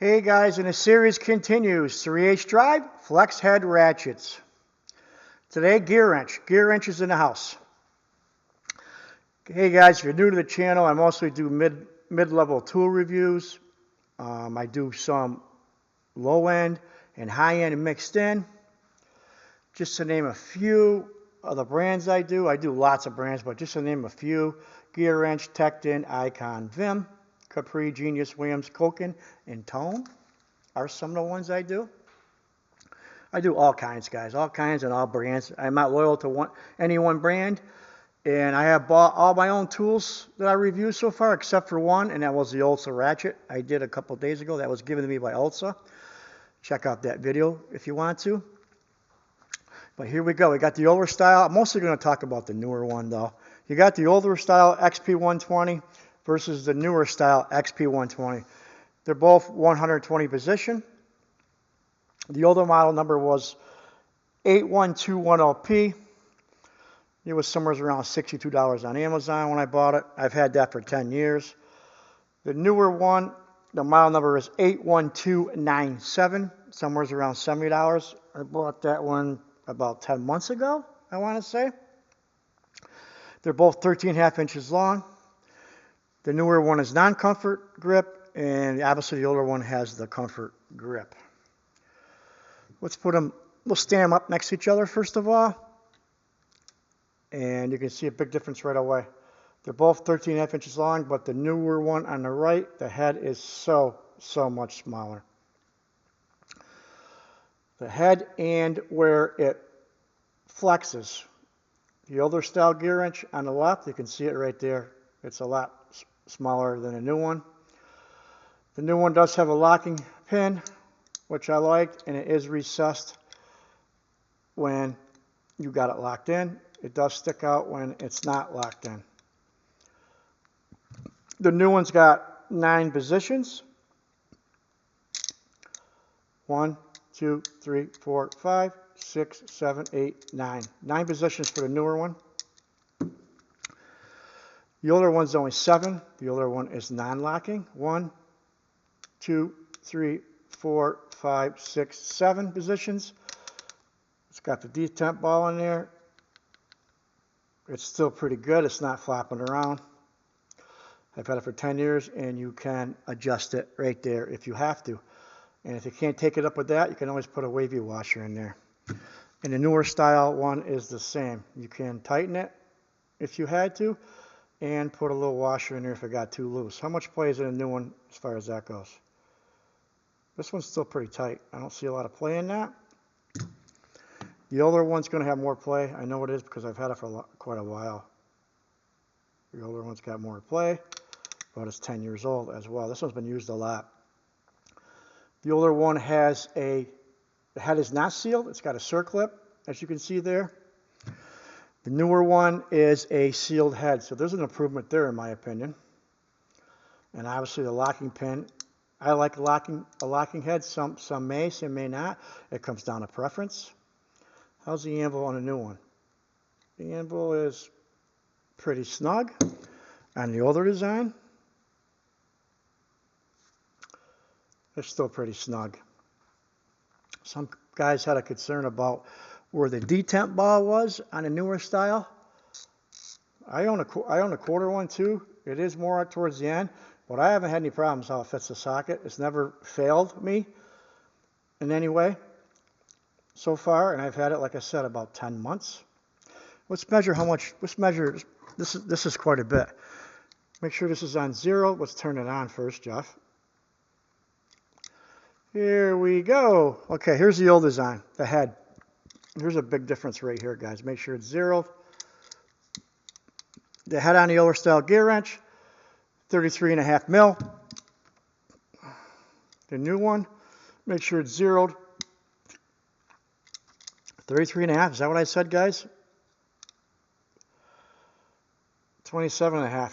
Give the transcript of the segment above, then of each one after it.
Hey guys, and the series continues. 3/8 drive, flex head ratchets. Today, gear wrench is in the house. Hey guys, if you're new to the channel, I mostly do mid-level tool reviews. I do some low end and high end mixed in. Just to name a few of the brands I do lots of brands, but just to name a few: Gear Wrench, Tecton, Icon, Vim, Capri, Genius, Williams, Koken, and Tone are some of the ones I do. I do all kinds, guys, all kinds and all brands. I'm not loyal to any one brand, and I have bought all my own tools that I reviewed so far, except for one, and that was the Ulsa ratchet I did a couple days ago. That was given to me by Ulsa. Check out that video if you want to. But here we go. We got the older style. I'm mostly going to talk about the newer one, though. You got the older style XP120 versus the newer style XP120. They're both 120 position. The older model number was 81210P. It was somewhere around $62 on Amazon when I bought it. I've had that for 10 years. The newer one, the model number is 81297, somewhere around $70. I bought that one about 10 months ago, I want to say. They're both 13.5 inches long. The newer one is non-comfort grip, and obviously the older one has the comfort grip. We'll stand them up next to each other first of all, and you can see a big difference right away. They're both 13.5 inches long, but the newer one on the right, the head is so much smaller. The head and where it flexes. The older style gear wrench on the left, you can see it right there. It's a lot smaller than the new one. The new one does have a locking pin, which I liked, and it is recessed when you got it locked in. It does stick out when it's not locked in. The new one's got 9 positions. 1, 2, 3, 4, 5, 6, 7, 8, 9. 9 positions for the newer one. The older one's only 7. The older one is non-locking. 1, 2, 3, 4, 5, 6, 7 positions. It's got the detent ball in there. It's still pretty good. It's not flopping around. I've had it for 10 years, and you can adjust it right there if you have to. And if you can't take it up with that, you can always put a wavy washer in there. And the newer style one is the same. You can tighten it if you had to, and put a little washer in there if it got too loose. How much play is in a new one as far as that goes? This one's still pretty tight. I don't see a lot of play in that. The older one's going to have more play. I know it is because I've had it for quite a while. The older one's got more play, but it's 10 years old as well. This one's been used a lot. The older one has the head is not sealed. It's got a circlip, as you can see there. The newer one is a sealed head, so there's an improvement there in my opinion. And obviously the locking pin, I like a locking head. Some may, some may not. It comes down to preference. How's the anvil on the new one? The anvil is pretty snug. On the older design, it's still pretty snug. Some guys had a concern about where the detent ball was on a newer style. I own a quarter one too. It is more towards the end, but I haven't had any problems how it fits the socket. It's never failed me in any way so far, and I've had it, like I said, about 10 months. Let's measure how much. This is quite a bit. Make sure this is on 0. Let's turn it on first, Jeff. Here we go. Okay, here's the old design, the head. Here's a big difference right here, guys. Make sure it's 0. The head on the older style gear wrench, 33.5 mil. The new one, make sure it's 0'd. 33.5, is that what I said, guys? 27.5.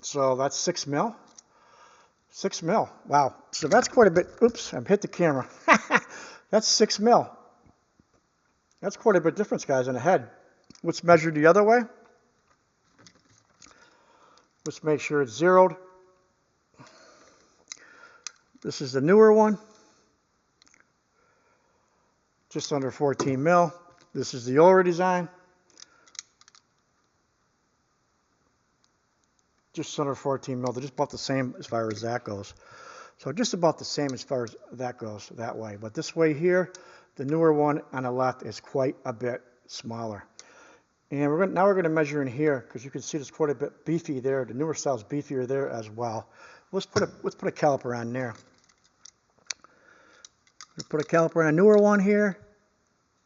So that's 6 mil. 6 mil. Wow. So that's quite a bit. Oops, I've hit the camera. That's 6 mil. That's quite a bit difference, guys, in the head. Let's measure the other way. Let's make sure it's 0'd. This is the newer one, just under 14 mil. This is the older design, just under 14 mil. They're just about the same as far as that goes. So just about the same as far as that goes that way. But this way here, the newer one on the left is quite a bit smaller. And now we're going to measure in here, because you can see it's quite a bit beefy there. The newer style is beefier there as well. Let's put a caliper on there. We'll put a caliper on a newer one here,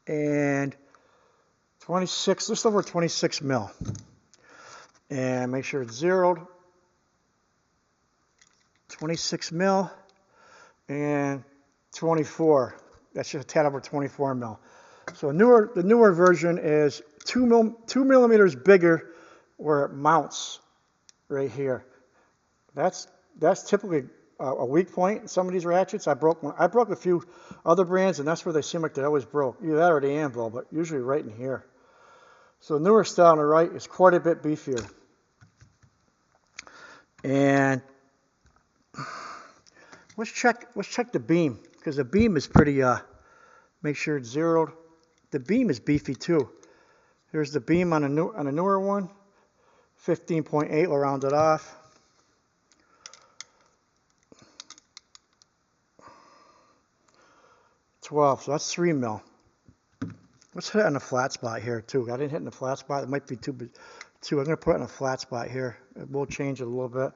and 26, just over 26 mil. And make sure it's zeroed. 26 mil and 24. That's just a tad over 24 mil. So the newer version is 2 millimeters bigger where it mounts right here. That's typically a weak point in some of these ratchets. I broke a few other brands, and that's where they seem like they always broke. Either that or the anvil, but usually right in here. So the newer style on the right is quite a bit beefier. And let's check the beam, because the beam is pretty, make sure it's zeroed. The beam is beefy too. Here's the beam on a newer one, 15.8, we'll round it off. So that's 3 mil. Let's hit it on a flat spot here too. I didn't hit in the flat spot. It might be too. I'm going to put it in a flat spot here. We'll change it a little bit.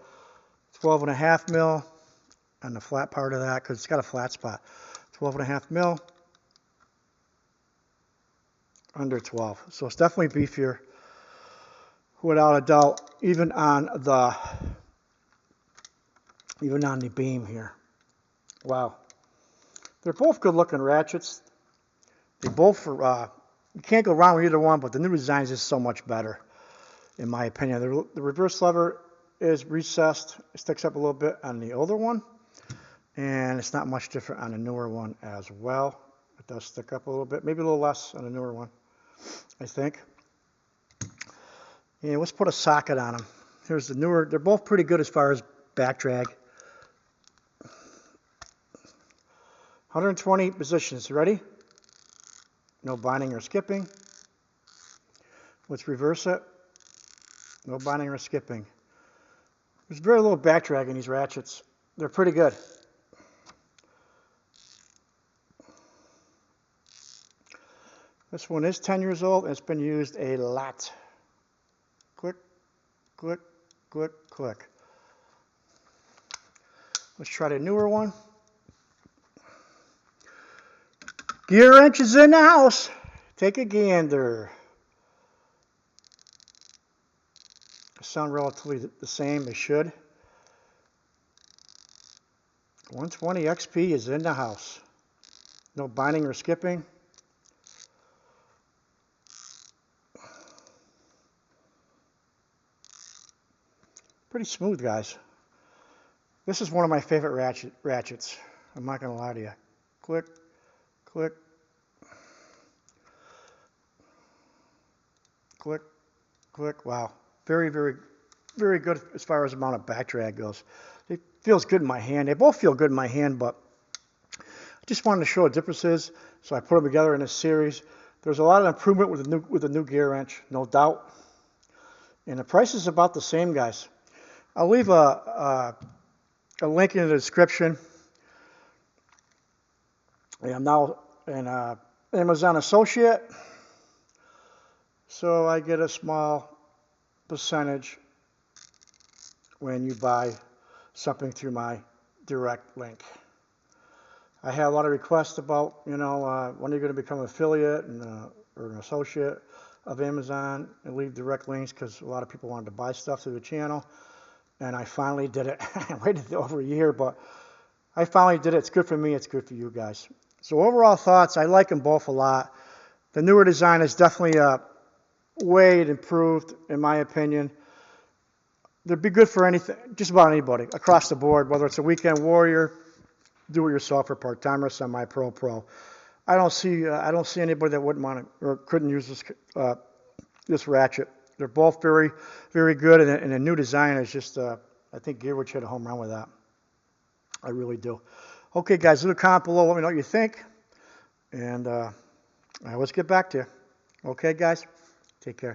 12.5 mil on the flat part of that, because it's got a flat spot. 12.5 mil. Under 12. So it's definitely beefier, without a doubt, even on the beam here. Wow. They're both good looking ratchets. They both are, you can't go wrong with either one, but the new design is just so much better, in my opinion. The reverse lever is recessed. It sticks up a little bit on the older one, and it's not much different on the newer one as well. It does stick up a little bit, maybe a little less on the newer one, I think. And let's put a socket on them. Here's the newer. They're both pretty good as far as back drag. 120 positions. You ready? No binding or skipping. Let's reverse it. No binding or skipping. There's very little back drag in these ratchets. They're pretty good. This one is 10 years old, and it's been used a lot. Click, click, click, click. Let's try the newer one. GEARWENCH is in the house. Take a gander. They sound relatively the same. They should. 120 XP is in the house. No binding or skipping. Pretty smooth, guys. This is one of my favorite ratchets. I'm not going to lie to you. Click, click, click, click. Wow. Very, very, very good as far as the amount of back drag goes. It feels good in my hand. They both feel good in my hand, but I just wanted to show what differences, so I put them together in this series. There's a lot of improvement with the new GEARWENCH, no doubt. And the price is about the same, guys. I'll leave a link in the description. I'm now an Amazon associate, so I get a small percentage when you buy something through my direct link. I had a lot of requests about, when are you going to become an affiliate or an associate of Amazon and leave direct links, because a lot of people wanted to buy stuff through the channel. And I finally did it. I waited over a year, but I finally did it. It's good for me. It's good for you guys. So overall thoughts, I like them both a lot. The newer design is definitely way improved, in my opinion. They'd be good for anything, just about anybody, across the board, whether it's a weekend warrior, do-it-yourself, or part-timer, semi-pro. I don't see anybody that wouldn't want to or couldn't use this ratchet. They're both very, very good, and a new design is just, I think GEARWENCH hit a home run with that. I really do. Okay, guys, leave a comment below. Let me know what you think. And let's get back to you. Okay, guys? Take care.